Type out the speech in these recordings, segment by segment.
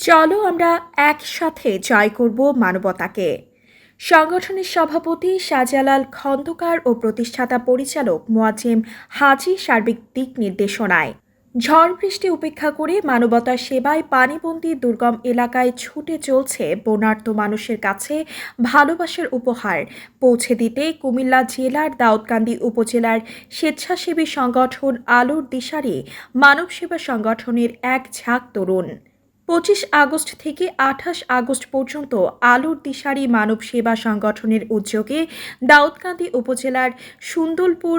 চলো আমরা একসাথে জয় করব মানবতাকে। সংগঠনের সভাপতি শাহজালাল খন্দকার ও প্রতিষ্ঠাতা পরিচালক মোয়াজ্জেম হাজী সার্বিক দিক নির্দেশনায় ঝড় বৃষ্টি উপেক্ষা করে মানবতার সেবায় পানিবন্দী দুর্গম এলাকায় ছুটে চলছে বন্যার্ত মানুষের কাছে ভালোবাসার উপহার পৌঁছে দিতে কুমিল্লা জেলার দাউদকান্দি উপজেলার স্বেচ্ছাসেবী সংগঠন আলোর দিশারি মানব সেবা সংগঠনের এক ঝাঁক তরুণ 25 আগস্ট থেকে 28 আগস্ট পর্যন্ত আলোর দিশারি মানব সেবা সংগঠনের উদ্যোগে দাউদকান্দি উপজেলার সুন্দরপুর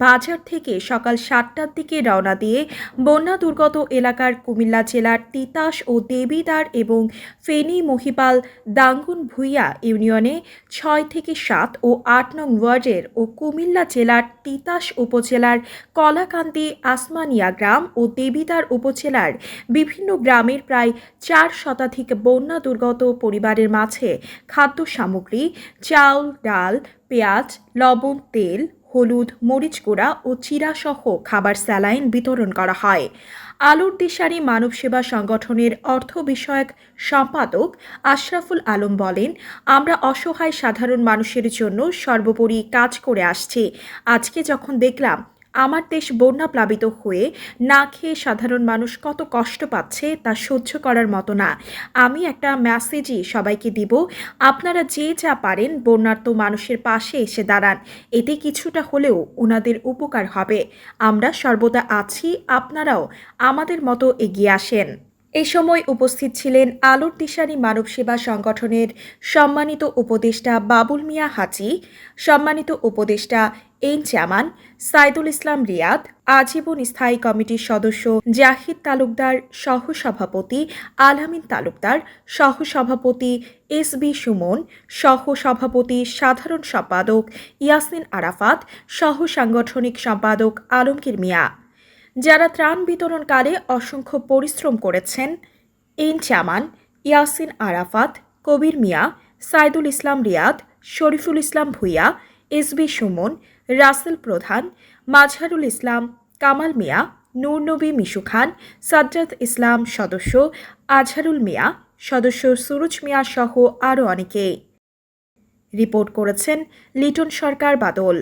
বাজার থেকে সকাল 7টার দিকে রওনা দিয়ে বন্যা দুর্গত এলাকার কুমিল্লা জেলার তিতাস ও দেবিদ্বার এবং ফেনী মহিপাল দাঙ্গুন ভূঁইয়া ইউনিয়নে 6 থেকে 7 ও 8 নং ওয়ার্ডের ও কুমিল্লা জেলার তিতাস উপজেলার কলাকান্দি আসমানিয়া গ্রাম ও দেবিদ্বার উপজেলার বিভিন্ন গ্রামের প্রায় 4 শতাধিক বন্যা দুর্গত পরিবারের মাঝে খাদ্য সামগ্রী চাউল ডাল পেঁয়াজ লবণ তেল হলুদ মরিচ গুঁড়া ও চিরাসহ খাবার স্যালাইন বিতরণ করা হয়। আলোর দিশারি মানব সেবা সংগঠনের অর্থ বিষয়ক সম্পাদক আশরাফুল আলম বলেন, আমরা অসহায় সাধারণ মানুষের জন্য সর্বোপরি কাজ করে আসছি। আজকে যখন দেখলাম আমার দেশ বন্যা প্লাবিত হয়ে না খেয়ে সাধারণ মানুষ কত কষ্ট পাচ্ছে তা সহ্য করার মতো না। আমি একটা মেসেজই সবাইকে দিব, আপনারা যে যা পারেন বন্যার্ত মানুষের পাশে এসে দাঁড়ান, এতে কিছুটা হলেও ওনাদের উপকার হবে। আমরা সর্বদা আছি, আপনারাও আমাদের মতো এগিয়ে আসেন। এই সময় উপস্থিত ছিলেন আলোর দিশারি মানব সেবা সংগঠনের সম্মানিত উপদেষ্টা বাবুল মিয়া হাজী, সম্মানিত উপদেষ্টা এন জামান, সাইদুল ইসলাম রিয়াদ, আজীবন স্থায়ী কমিটির সদস্য জাহিদ তালুকদার, সহসভাপতি আলামিন তালুকদার, সহসভাপতি এসবি সুমন, সহসভাপতি সাধারণ সম্পাদক ইয়াসিন আরাফাত, সহ সাংগঠনিক সম্পাদক আলমগীর মিয়া। যারা ত্রাণ বিতরণকালে অসংখ্য পরিশ্রম করেছেন এন জামান, ইয়াসিন আরাফাত, কবির মিয়া, সাইদুল ইসলাম রিয়াদ, শরীফুল ইসলাম ভূঁইয়া, এসবি সুমন, রাসেল প্রধান, মাজহারুল ইসলাম, কামাল মিয়া, নূর নবী মিশু খান, সাজ্জাদ ইসলাম সদস্য, আজহারুল মিয়া সদস্য, সুরুজ মিয়া সহ আরও অনেকে। রিপোর্ট করেছেন লিটন সরকার বাদল।